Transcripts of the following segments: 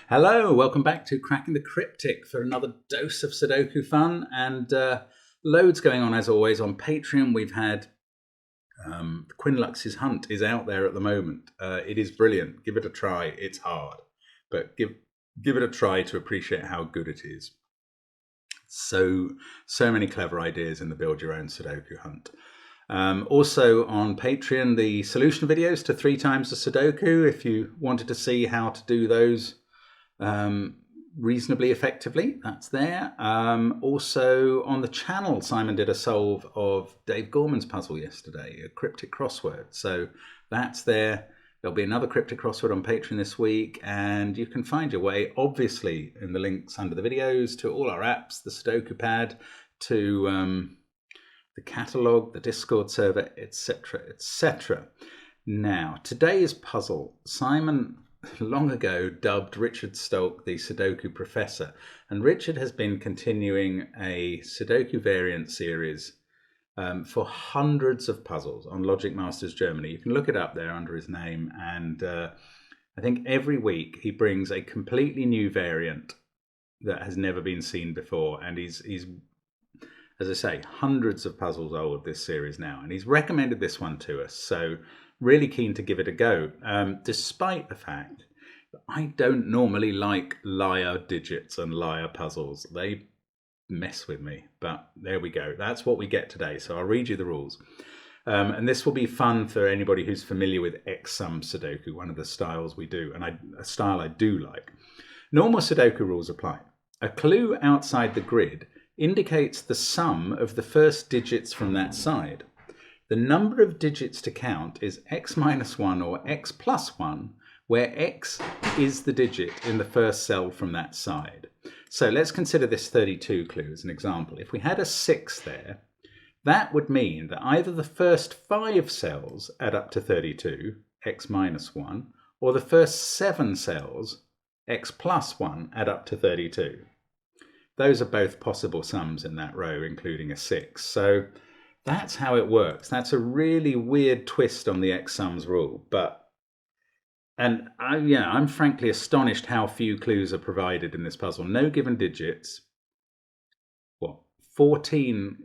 Hello, welcome back to Cracking the Cryptic for another dose of Sudoku fun, and loads going on as always on Patreon. We've had Quinlux's Hunt is out there at the moment. It is brilliant. Give it a try. It's hard, but give it a try to appreciate how good it is. So many clever ideas in the Build Your Own Sudoku Hunt. Also on Patreon, the solution videos to 3 times the Sudoku, if you wanted to see how to do those reasonably effectively, that's there. Also on the channel, Simon did a solve of Dave Gorman's puzzle yesterday, a cryptic crossword. So that's there. There'll be another cryptic crossword on Patreon this week, and you can find your way, obviously, in the links under the videos to all our apps, the SUDOKU PAD, to the catalogue, the Discord server, etc., etc. Now, today's puzzle, Simon long ago dubbed Richard Stolk the Sudoku Professor, and Richard has been continuing a Sudoku variant series for hundreds of puzzles on Logic Masters Germany. You can look it up there under his name, and I think every week he brings a completely new variant that has never been seen before, and he's as I say, hundreds of puzzles old, this series now, and he's recommended this one to us, so really keen to give it a go, despite the fact that I don't normally like liar digits and liar puzzles. They mess with me, but there we go. That's what we get today, so I'll read you the rules. And this will be fun for anybody who's familiar with X-sum Sudoku, one of the styles we do, and a style I do like. Normal Sudoku rules apply. A clue outside the grid indicates the sum of the first digits from that side. The number of digits to count is x minus 1 or x plus 1, where x is the digit in the first cell from that side. So let's consider this 32 clue as an example. If we had a 6 there, that would mean that either the first 5 cells add up to 32, x minus 1, or the first 7 cells, x plus 1, add up to 32. Those are both possible sums in that row, including a 6. So that's how it works. That's a really weird twist on the X-sums rule. I'm frankly astonished how few clues are provided in this puzzle. No given digits. 14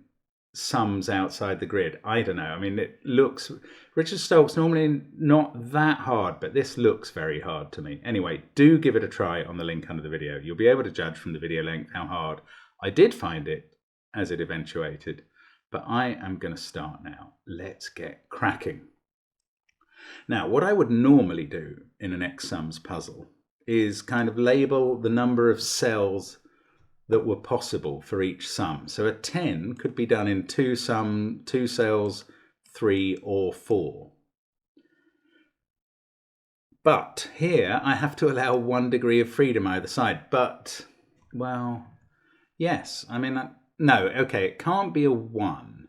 sums outside the grid. I don't know. I mean, it looks... Richard Stolk's normally not that hard, but this looks very hard to me. Anyway, do give it a try on the link under the video. You'll be able to judge from the video length how hard I did find it as it eventuated. But I am going to start now. Let's get cracking. Now, what I would normally do in an X-sums puzzle is kind of label the number of cells that were possible for each sum. So a 10 could be done in 2 cells, 3 or 4. But here I have to allow 1 degree of freedom either side. But, well, yes, I mean, no, okay, it can't be a 1.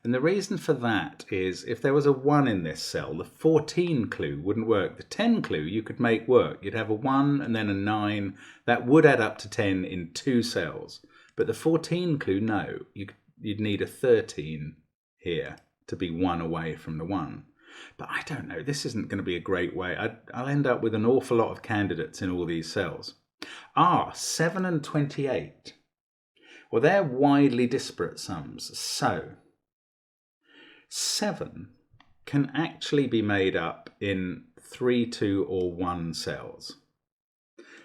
And the reason for that is if there was a 1 in this cell, the 14 clue wouldn't work. The 10 clue you could make work. You'd have a 1 and then a 9. That would add up to 10 in 2 cells. But the 14 clue, no. You'd need a 13 here to be 1 away from the 1. But I don't know. This isn't going to be a great way. I'll end up with an awful lot of candidates in all these cells. 7 and 28. Well, they're widely disparate sums. So 7 can actually be made up in 3, 2 or 1 cells.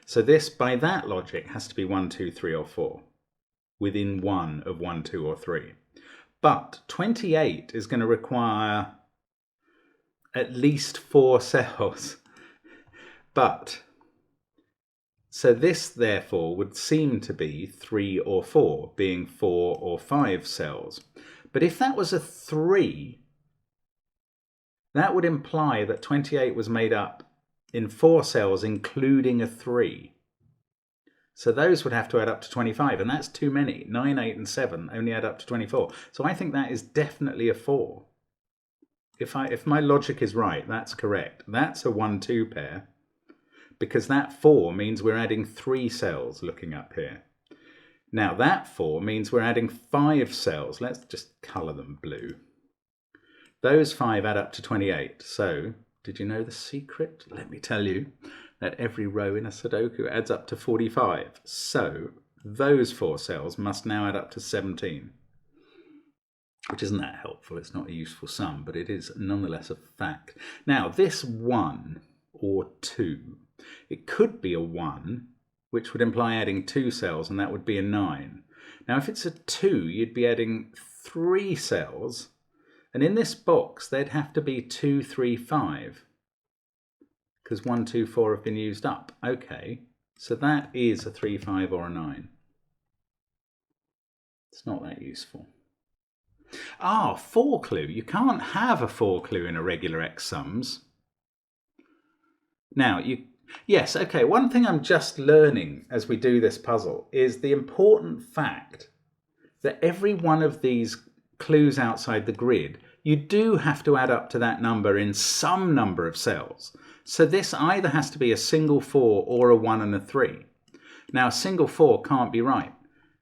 So this, by that logic, has to be 1, 2, 3 or 4 within 1 of 1, 2 or 3. But 28 is going to require at least 4 cells. So this therefore would seem to be 3 or 4, being 4 or 5 cells. But if that was a 3, that would imply that 28 was made up in 4 cells, including a 3. So those would have to add up to 25, and that's too many. 9, 8, and 7 only add up to 24. So I think that is definitely a 4. If my logic is right, that's correct. That's a 1-2 pair, because that 4 means we're adding 3 cells looking up here. Now that 4 means we're adding 5 cells. Let's just colour them blue. Those 5 add up to 28. So, did you know the secret? Let me tell you. that every row in a Sudoku adds up to 45. So those 4 cells must now add up to 17. Which isn't that helpful. It's not a useful sum, but it is nonetheless a fact. Now, this 1 or 2, it could be a 1, which would imply adding 2 cells, and that would be a 9. Now, if it's a 2, you'd be adding 3 cells, and in this box, there'd have to be 2, 3, 5, because 1, 2, 4 have been used up. Okay, so that is a 3, 5, or a 9. It's not that useful. Ah, 4 clue. You can't have a 4 clue in irregular X sums. Now, yes, okay, one thing I'm just learning as we do this puzzle is the important fact that every one of these clues outside the grid, you do have to add up to that number in some number of cells. So this either has to be a single 4 or a 1 and a 3. Now, a single 4 can't be right,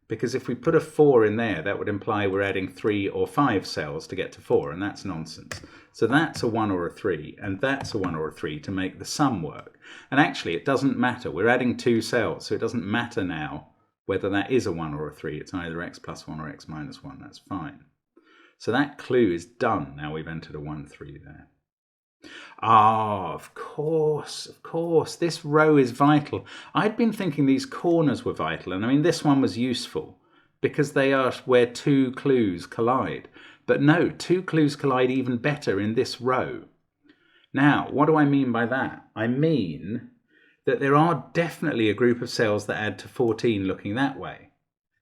because if we put a 4 in there, that would imply we're adding 3 or 5 cells to get to 4, and that's nonsense. So that's a 1 or a 3, and that's a 1 or a 3 to make the sum work. And actually, it doesn't matter. We're adding 2 cells, so it doesn't matter now whether that is a 1 or a 3. It's either x plus 1 or x minus 1. That's fine. So that clue is done. Now we've entered a 1, 3 there. Ah, of course. This row is vital. I'd been thinking these corners were vital, and I mean this one was useful because they are where 2 clues collide. But no, 2 clues collide even better in this row. Now, what do I mean by that? I mean that there are definitely a group of cells that add to 14 looking that way.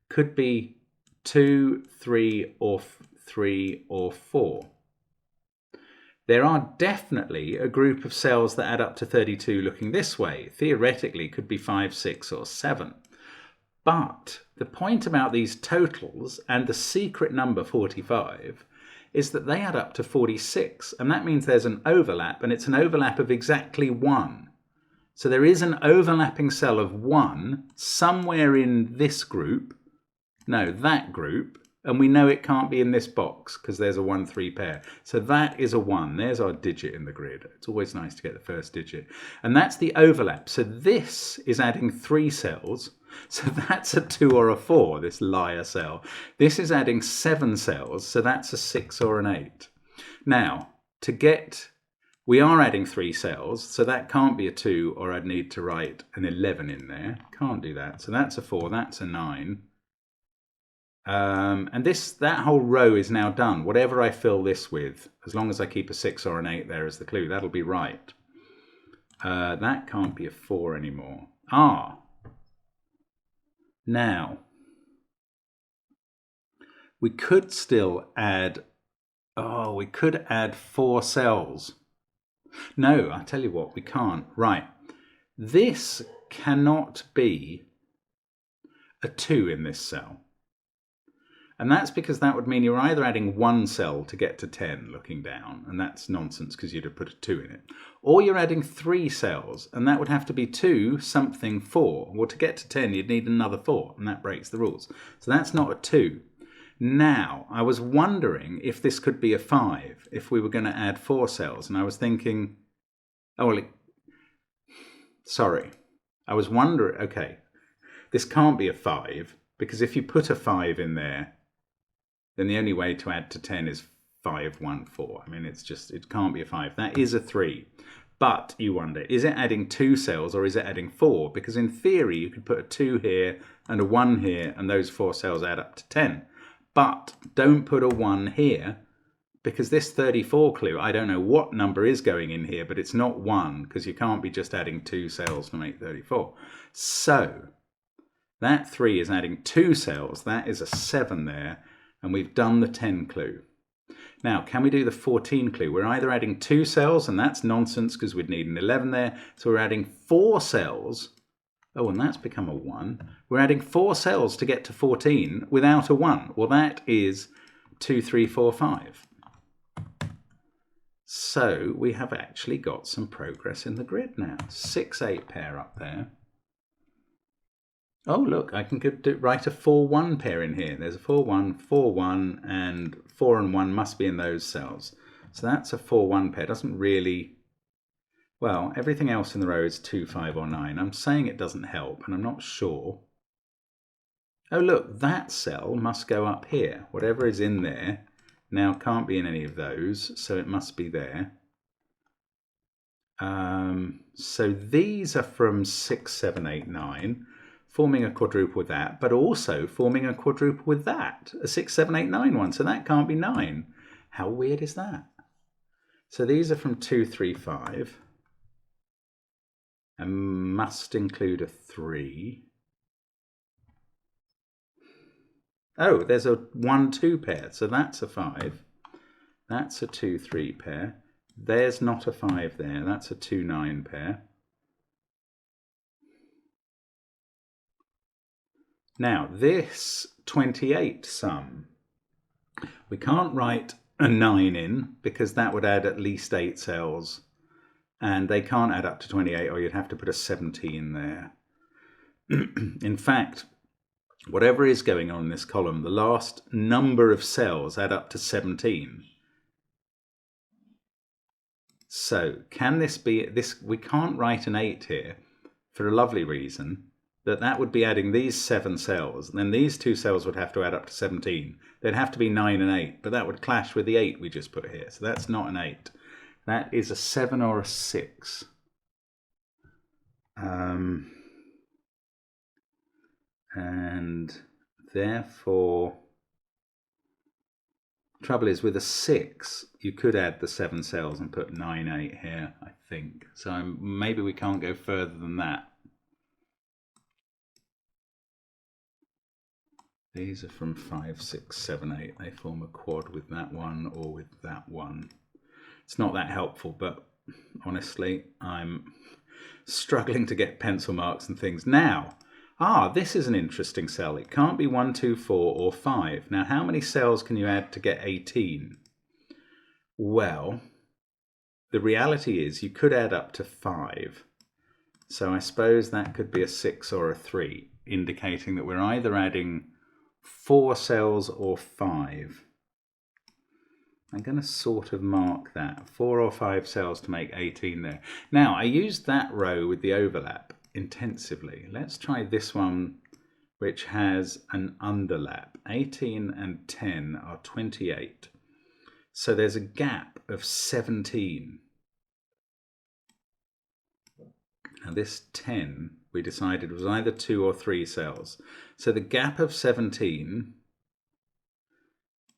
Could be 2, 3, or 3, or 4. There are definitely a group of cells that add up to 32 looking this way. Theoretically, could be 5, 6, or 7. But the point about these totals and the secret number 45 is that they add up to 46. And that means there's an overlap, and it's an overlap of exactly 1. So there is an overlapping cell of 1 somewhere in this group. No, that group. And we know it can't be in this box because there's a 1, 3 pair. So that is a 1. There's our digit in the grid. It's always nice to get the first digit. And that's the overlap. So this is adding 3 cells. So that's a 2 or a 4, this liar cell. This is adding 7 cells. So that's a 6 or an 8. Now, we are adding 3 cells. So that can't be a 2, or I'd need to write an 11 in there. Can't do that. So that's a 4. That's a 9. And that whole row is now done. Whatever I fill this with, as long as I keep a 6 or an 8 there as the clue, that'll be right. That can't be a 4 anymore. Ah. Now, we could still add, we could add 4 cells. No, I'll tell you what, we can't. Right. This cannot be a 2 in this cell. And that's because that would mean you're either adding 1 cell to get to 10 looking down, and that's nonsense because you'd have put a 2 in it, or you're adding 3 cells, and that would have to be 2 something 4. Well, to get to 10 you'd need another 4, and that breaks the rules. So that's not a 2. Now, I was wondering if this could be a 5, if we were going to add 4 cells, and I was thinking, sorry, I was wondering, okay, this can't be a 5, because if you put a 5 in there, then the only way to add to 10 is 5, 1, 4. I mean, it can't be a 5. That is a 3. But you wonder, is it adding 2 cells or is it adding 4? Because in theory, you could put a 2 here and a 1 here, and those 4 cells add up to 10. But don't put a 1 here, because this 34 clue, I don't know what number is going in here, but it's not 1, because you can't be just adding 2 cells to make 34. So that 3 is adding 2 cells. That is a 7 there. And we've done the 10 clue. Now, can we do the 14 clue? We're either adding 2 cells, and that's nonsense because we'd need an 11 there. So we're adding 4 cells. Oh, and that's become a 1. We're adding 4 cells to get to 14 without a 1. Well, that is 2, 3, 4, 5. So we have actually got some progress in the grid now. 6, 8 pair up there. Oh, look, I can write a 4, 1 pair in here. There's a 4, 1, 4, 1, and 4 and 1 must be in those cells. So that's a 4, 1 pair. Doesn't really Well, everything else in the row is 2, 5 or 9. I'm saying it doesn't help, and I'm not sure. Oh look, that cell must go up here. Whatever is in there now can't be in any of those, so it must be there. So these are from 6, 7, 8, 9, forming a quadruple with that, but also forming a quadruple with that, a 6, 7, 8, 9 one, so that can't be 9. How weird is that? So these are from 2, 3, 5, and must include a 3. Oh, there's a 1, 2 pair, so that's a 5. That's a 2, 3 pair. There's not a 5 there, that's a 2, 9 pair. Now, this 28 sum, we can't write a 9 in because that would add at least 8 cells. And they can't add up to 28, or you'd have to put a 17 there. In fact, whatever is going on in this column, the last number of cells add up to 17. So can this be this? We can't write an 8 here for a lovely reason, that would be adding these 7 cells, and then these 2 cells would have to add up to 17. They'd have to be 9 and 8, but that would clash with the 8 we just put here. So that's not an 8. That is a 7 or a 6. And therefore, trouble is with a 6, you could add the 7 cells and put 9, 8 here, I think. So maybe we can't go further than that. These are from 5, 6, 7, 8. They form a quad with that one or with that one. It's not that helpful, but honestly, I'm struggling to get pencil marks and things. Now, this is an interesting cell. It can't be 1, 2, 4 or 5. Now, how many cells can you add to get 18? Well, the reality is you could add up to 5. So I suppose that could be a 6 or a 3, indicating that we're either adding 4 cells or 5. I'm going to sort of mark that 4 or 5 cells to make 18 there. Now I used that row with the overlap intensively. Let's try this one, which has an underlap. 18 and 10 are 28. So there's a gap of 17. Now this 10 we decided was either 2 or 3 cells. So the gap of 17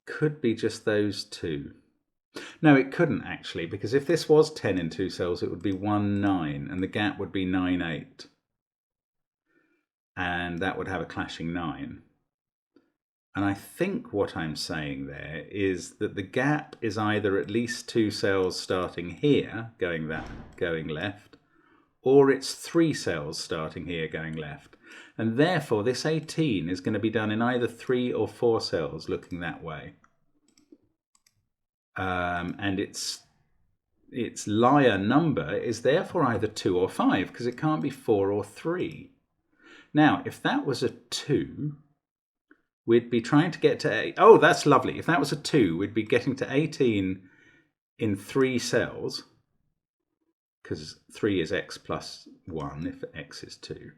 could be just those 2. No, it couldn't actually, because if this was 10 in 2 cells, it would be 1, 9, and the gap would be 9, 8. And that would have a clashing 9. And I think what I'm saying there is that the gap is either at least 2 cells starting here, going left, or it's 3 cells starting here, going left. And therefore, this 18 is going to be done in either 3 or 4 cells looking that way. And its Lyre number is therefore either 2 or 5, because it can't be 4 or 3. Now, if that was a 2, we'd be trying to get to 8. Oh, that's lovely. If that was a 2, we'd be getting to 18 in 3 cells, because 3 is x plus 1 if x is 2.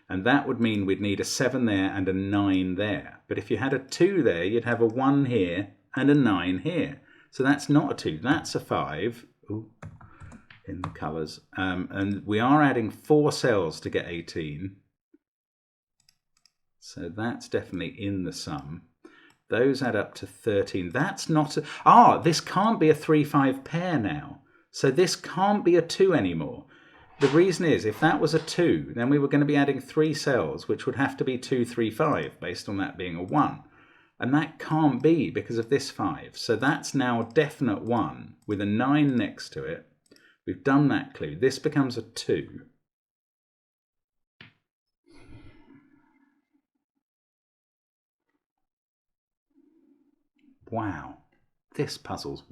And that would mean we'd need a 7 there and a 9 there. But if you had a 2 there, you'd have a 1 here and a 9 here. So that's not a 2, that's a 5. Ooh, in the colours. And we are adding 4 cells to get 18. So that's definitely in the sum. Those add up to 13. That's not a... this can't be a 3, 5 pair now. So this can't be a 2 anymore. The reason is, if that was a 2, then we were going to be adding 3 cells, which would have to be 2, 3, 5, based on that being a 1. And that can't be because of this 5. So that's now a definite 1 with a 9 next to it. We've done that clue. This becomes a 2. Wow, this puzzle's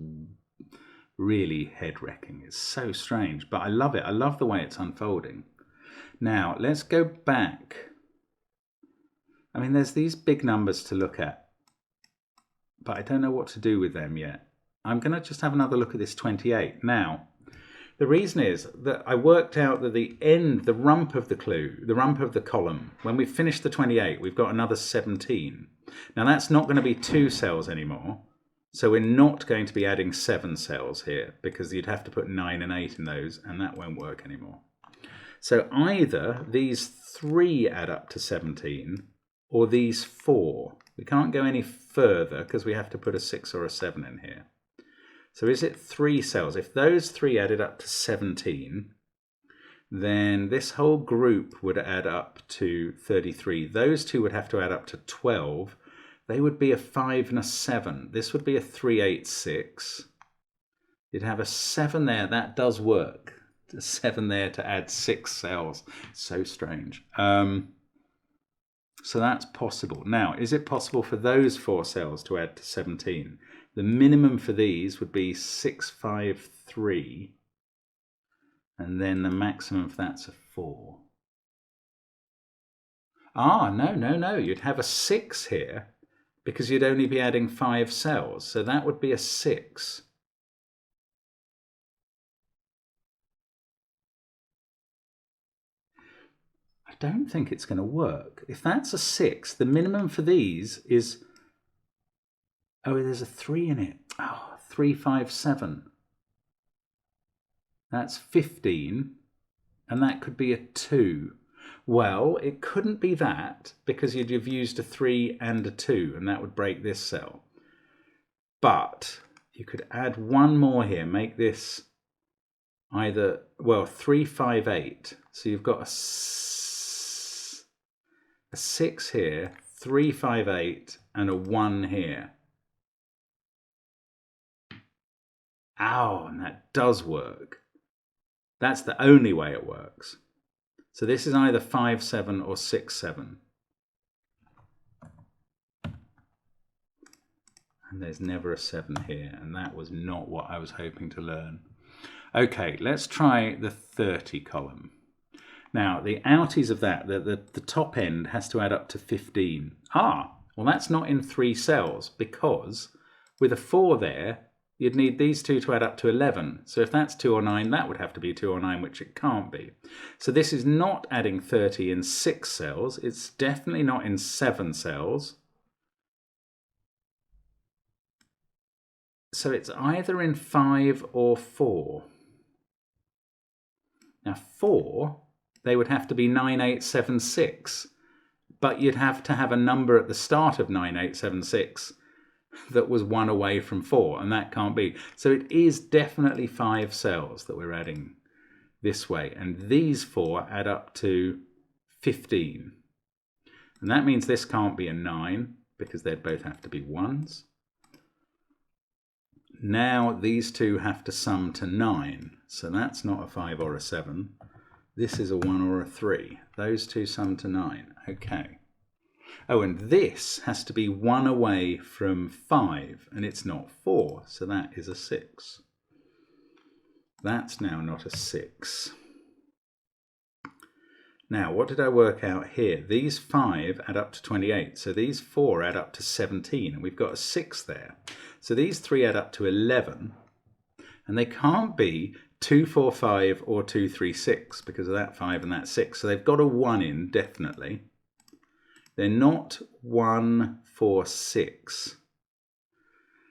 really head-wrecking. It's so strange, but I love it. I love the way it's unfolding. Now, let's go back. I mean, there's these big numbers to look at, but I don't know what to do with them yet. I'm going to just have another look at this 28. Now, The reason is that I worked out that the end, the rump of the clue, the rump of the column, when we finish the 28, we've got another 17. Now that's not going to be 2 cells anymore. So we're not going to be adding 7 cells here because you'd have to put 9 and 8 in those, and that won't work anymore. So either these 3 add up to 17 or these 4. We can't go any further because we have to put a 6 or a 7 in here. So is it 3 cells? If those 3 added up to 17, then this whole group would add up to 33. Those 2 would have to add up to 12. They would be a 5 and a 7. This would be a 3, 8, 6. You'd have a 7 there. That does work. A 7 there to add 6 cells. So strange. So that's possible. Now, is it possible for those 4 cells to add to 17? The minimum for these would be 6, 5, 3. And then the maximum of that's a 4. Ah, no. You'd have a 6 here because you'd only be adding 5 cells. So that would be a 6. I don't think it's going to work. If that's a 6, the minimum for these is... Oh, there's a 3 in it. Oh, 3, 5, 7. That's 15. And that could be a 2. Well, it couldn't be that because you'd have used a 3 and a 2, and that would break this cell. But you could add 1 more here, make this either, well, 3, 5, 8. So you've got a 6 here, 3, 5, 8, and a 1 here. Ow, and that does work. That's the only way it works. So this is either 5, 7 or 6, 7. And there's never a 7 here, and that was not what I was hoping to learn. Okay, let's try the 30 column. Now, the outies of that, the top end has to add up to 15. Ah, well that's not in 3 cells because with a 4 there, you'd need these 2 to add up to 11. So if that's 2 or 9, that would have to be 2 or 9, which it can't be. So this is not adding 30 in 6 cells. It's definitely not in 7 cells. So it's either in 5 or 4. Now 4, they would have to be 9, 8, 7, 6. But you'd have to have a number at the start of 9, 8, 7, 6 that was 1 away from 4, and that can't be. So it is definitely 5 cells that we're adding this way, and these 4 add up to 15. And that means this can't be a 9 because they'd both have to be 1s. Now these 2 have to sum to 9, so that's not a 5 or a 7. This is a 1 or a 3. Those 2 sum to 9. Okay. Oh, and this has to be 1 away from 5, and it's not 4, so that is a 6. That's now not a 6. Now, what did I work out here? These 5 add up to 28, so these 4 add up to 17, and we've got a 6 there. So these 3 add up to 11, and they can't be 2, 4, 5 or 2, 3, 6 because of that 5 and that 6. So they've got a 1 in, definitely. They're not 1, 4, 6.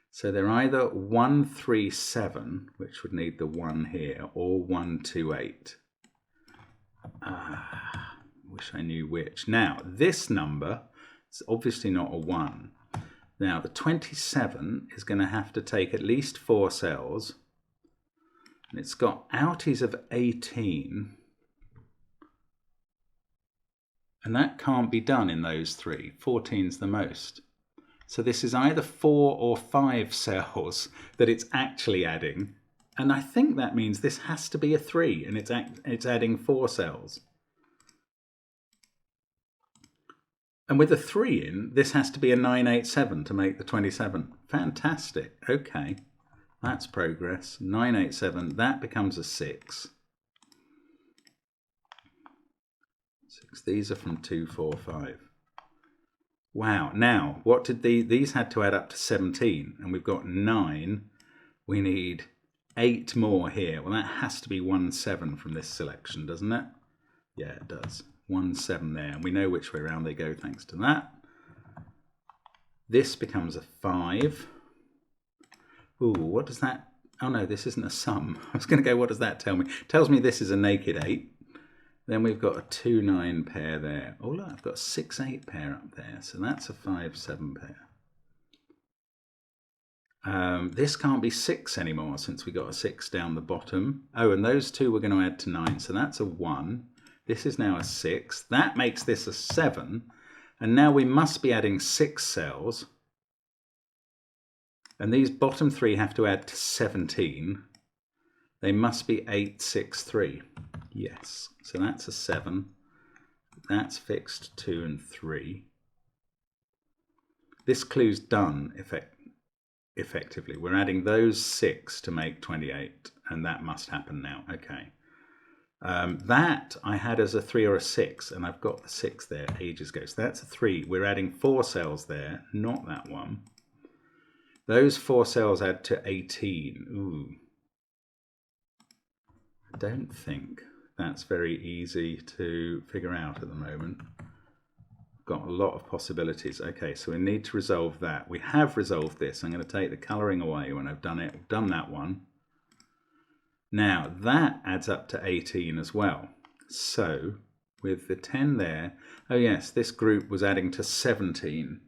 So they're either 1, 3, 7, which would need the 1 here, or 1, 2, 8. Wish I knew which. Now, this number is obviously not a 1. Now, the 27 is going to have to take at least 4 cells. And it's got outies of 18. And that can't be done in those 3. 14's the most. So this is either 4 or 5 cells that it's actually adding. And I think that means this has to be a 3, and it's adding 4 cells. And with a 3 in, this has to be a 987 to make the 27. Fantastic. Okay, that's progress. 987, that becomes a 6. 6. These are from 2, 4, 5. Wow. Now, what did these had to add up to 17, and we've got 9. We need 8 more here. Well, that has to be 1, 7 from this selection, doesn't it? Yeah, it does. 1, 7 there. And we know which way around they go thanks to that. This becomes a 5. Ooh, what does that... Oh no, this isn't a sum. I was going to go, what does that tell me? It tells me this is a naked 8. Then we've got a 2, 9 pair there. Oh look, I've got a 6, 8 pair up there. So that's a 5, 7 pair. This can't be 6 anymore since we got a 6 down the bottom. Oh, and those 2 we're going to add to 9. So that's a 1. This is now a 6. That makes this a 7. And now we must be adding 6 cells. And these bottom 3 have to add to 17. They must be 8, 6, 3. Yes. So that's a 7. That's fixed 2 and 3. This clue's done effectively. We're adding those 6 to make 28. And that must happen now. Okay. That I had as a 3 or a 6. And I've got the 6 there ages ago. So that's a 3. We're adding 4 cells there. Not that one. Those 4 cells add to 18. Ooh. I don't think that's very easy to figure out at the moment. Got a lot of possibilities. Okay, so we need to resolve that. We have resolved this. I'm going to take the colouring away when I've done it. I've done that one. Now, that adds up to 18 as well. So, with the 10 there... Oh yes, this group was adding to 17.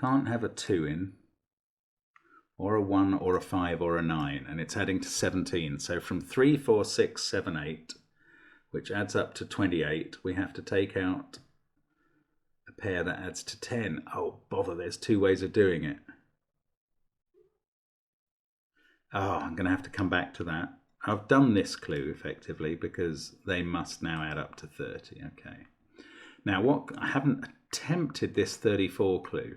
Can't have a 2 in, or a 1, or a 5, or a 9, and it's adding to 17. So from 3, 4, 6, 7, 8, which adds up to 28, we have to take out a pair that adds to 10. Oh, bother, there's 2 ways of doing it. Oh, I'm going to have to come back to that. I've done this clue effectively because they must now add up to 30. Okay. Now, what I haven't attempted this 34 clue.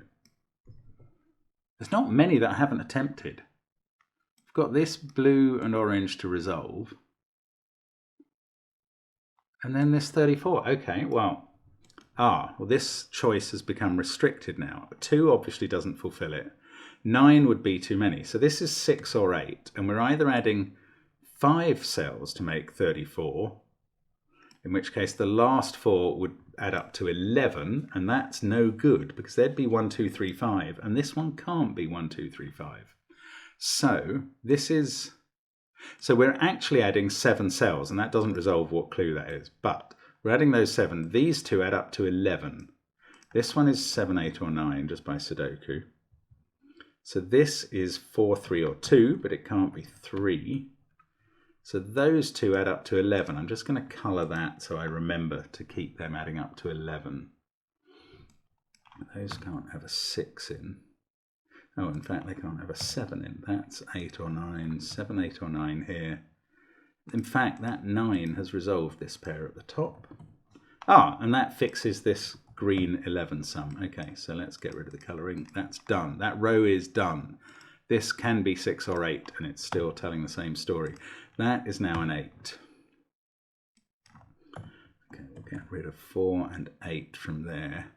There's not many that I haven't attempted. I've got this blue and orange to resolve. And then this 34. Okay, well, this choice has become restricted now. 2 obviously doesn't fulfill it. 9 would be too many. So this is 6 or 8. And we're either adding 5 cells to make 34, in which case the last 4 would add up to 11, and that's no good because there'd be 1, 2, 3, 5, and this one can't be 1, 2, 3, 5. So we're actually adding 7 cells, and that doesn't resolve what clue that is, but we're adding those 7. These 2 add up to 11. This one is 7, 8, or 9 just by Sudoku. So this is 4, 3, or 2, but it can't be 3. So those 2 add up to 11. I'm just going to colour that so I remember to keep them adding up to 11. Those can't have a 6 in. Oh, in fact, they can't have a 7 in. That's 8 or 9. 7, 8 or 9 here. In fact, that 9 has resolved this pair at the top. And that fixes this green 11 sum. Okay, so let's get rid of the colouring. That's done. That row is done. This can be 6 or 8, and it's still telling the same story. That is now an 8. Okay, we'll get rid of 4 and 8 from there.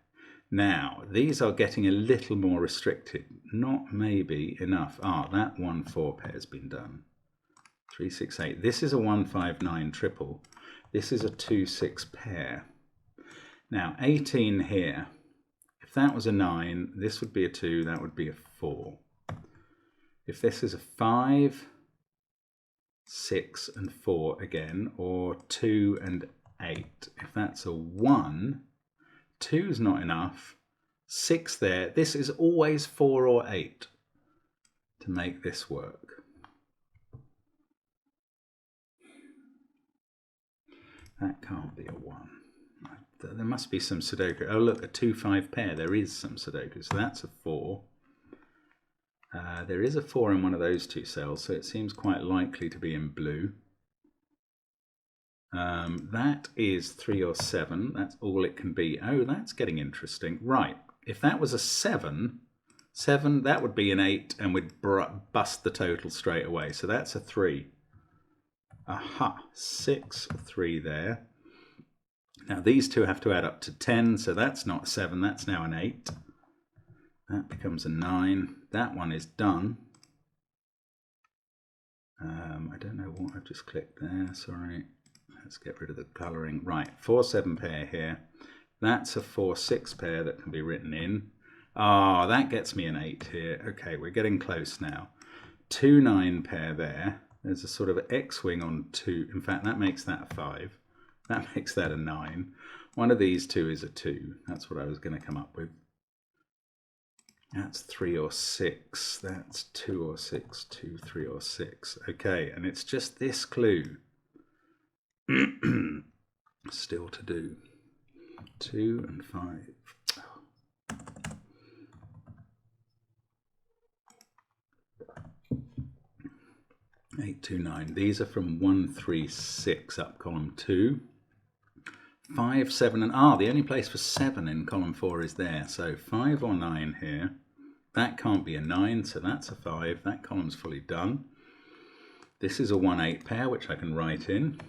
Now, these are getting a little more restricted. Not maybe enough. That 1, 4 pair has been done. 3, 6, 8. This is a 1, 5, 9 triple. This is a 2, 6 pair. Now, 18 here. If that was a 9, this would be a 2, that would be a 4. If this is a 5, 6 and 4 again, or 2 and 8. If that's a 1, 2 is not enough. 6 there. This is always 4 or 8 to make this work. That can't be a 1. There must be some Sudoku. Oh look, a 2, 5 pair. There is some Sudoku. So that's a 4. There is a 4 in one of those 2 cells, so it seems quite likely to be in blue. That is 3 or 7. That's all it can be. Oh, that's getting interesting. Right, if that was a 7, that would be an 8, and we'd bust the total straight away. So that's a 3. Aha, 6, 3 there. Now these 2 have to add up to 10, so that's not 7, that's now an 8. That becomes a 9. That one is done. I don't know what I've just clicked there, sorry. Let's get rid of the colouring. Right, 4-7 pair here. That's a 4-6 pair that can be written in. Ah, that gets me an 8 here. Okay, we're getting close now. 2-9 pair there. There's a sort of X-wing on 2. In fact, that makes that a 5. That makes that a 9. One of these two is a 2. That's what I was going to come up with. That's 3 or 6. That's 2 or 6. 2, 3 or 6. Okay, and it's just this clue still to do. 2 and 5. 8, 2, 9. These are from 1, 3, 6 up column 2. 5, 7, and the only place for 7 in column 4 is there. So 5 or 9 here. That can't be a 9, so that's a 5. That column's fully done. This is a 1-8 pair, which I can write in.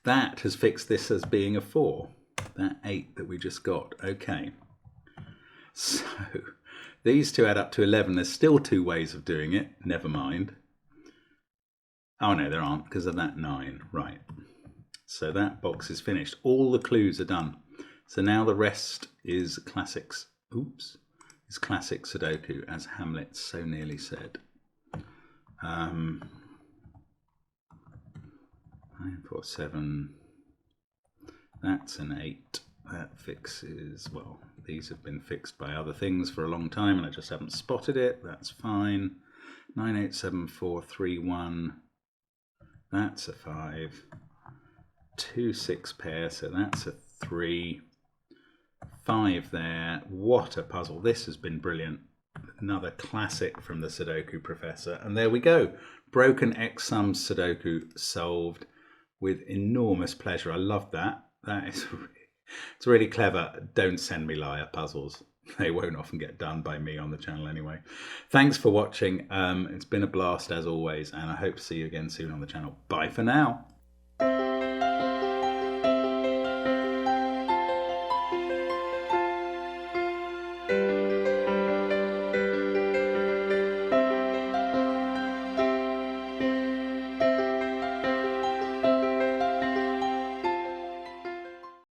That has fixed this as being a 4. That 8 that we just got. Okay. So these two add up to 11. There's still 2 ways of doing it. Never mind. Oh no, there aren't because of that 9. Right. So that box is finished. All the clues are done. So now the rest is classics. Oops. Is classic Sudoku, as Hamlet so nearly said. 9, 4, 7. That's an 8. That fixes, well, these have been fixed by other things for a long time and I just haven't spotted it. That's fine. 9, 8, 7, 4, 3, 1. That's a 5. 2, 6 pair, so that's a 3. 5 there. What a puzzle. This has been brilliant. Another classic from the Sudoku professor. And there we go. Broken X sum Sudoku solved with enormous pleasure. I love that. That is it's really clever. Don't send me liar puzzles. They won't often get done by me on the channel anyway. Thanks for watching. It's been a blast as always, and I hope to see you again soon on the channel. Bye for now.